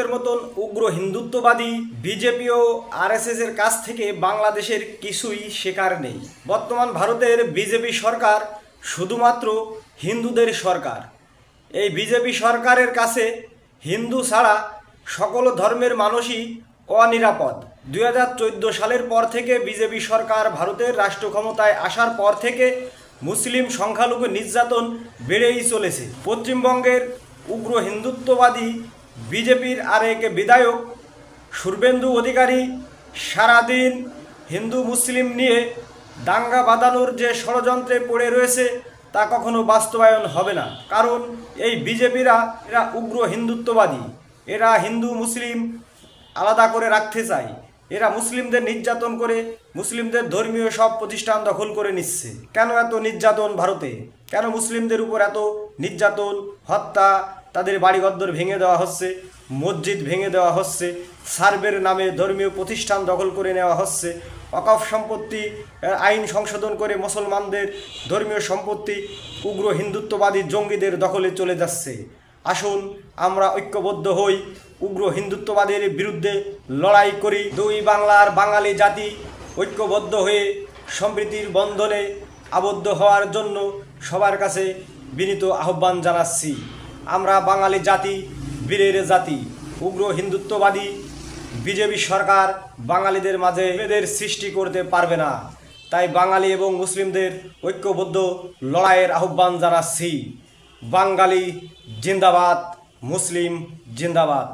ভারতের মতন উগ্র হিন্দুত্ববাদী বিজেপি ও আরএসএস এর কাছ থেকে বাংলাদেশের কিছুই শেখার নেই। বর্তমান ভারতের বিজেপি সরকার শুধুমাত্র হিন্দুদের সরকার। এই বিজেপি সরকারের কাছে হিন্দু ছাড়া সকল ধর্মের মানুষই অনিরাপদ। 2014 সালের পর থেকে বিজেপি সরকার ভারতের রাষ্ট্র ক্ষমতায় আসার পর থেকে মুসলিম সংখ্যালঘু নির্যাতন বেড়েই চলেছে। পশ্চিমবঙ্গের উগ্র হিন্দুত্ববাদী বিজেপির আরেক বিধায়ক শুভেন্দু অধিকারী সারাদিন হিন্দু মুসলিম নিয়ে দাঙ্গা বাঁধানোর যে ষড়যন্ত্রে পড়ে রয়েছে তা কখনো বাস্তবায়ন হবে না। কারণ এই বিজেপিরা এরা উগ্র হিন্দুত্ববাদী, এরা হিন্দু মুসলিম আলাদা করে রাখতে চায়। এরা মুসলিমদের নির্যাতন করে মুসলিমদের ধর্মীয় সব প্রতিষ্ঠান দখল করে নিচ্ছে। কেন এত নির্যাতন ভারতে? কেন মুসলিমদের উপর এত নির্যাতন, হত্যা? তাদের বাড়িঘর ভেঙে দেওয়া হচ্ছে, মসজিদ ভেঙে দেওয়া হচ্ছে, সার্ভের নামে ধর্মীয় প্রতিষ্ঠান দখল করে নেওয়া হচ্ছে, ওয়াকফ সম্পত্তি আইন সংশোধন করে মুসলমানদের ধর্মীয় সম্পত্তি উগ্র হিন্দুত্ববাদী জঙ্গিদের দখলে চলে যাচ্ছে। আসুন আমরা ঐক্যবদ্ধ হই, উগ্র হিন্দুত্ববাদের বিরুদ্ধে লড়াই করি। দুই বাংলার বাঙালি জাতি ঐক্যবদ্ধ হয়ে সম্প্রীতির বন্ধনে আবদ্ধ হওয়ার জন্য সবার কাছে বিনীত আহ্বান জানাচ্ছি। আমরা বাঙালি জাতি, বীরের জাতি। উগ্র হিন্দুত্ববাদী বিজেপি সরকার বাঙালিদের মাঝে ভেদের সৃষ্টি করতে পারবে না। তাই বাঙালি এবং মুসলিমদের ঐক্যবদ্ধ লড়াইয়ের আহ্বান জানাচ্ছি। বাঙালি জিন্দাবাদ, মুসলিম জিন্দাবাদ।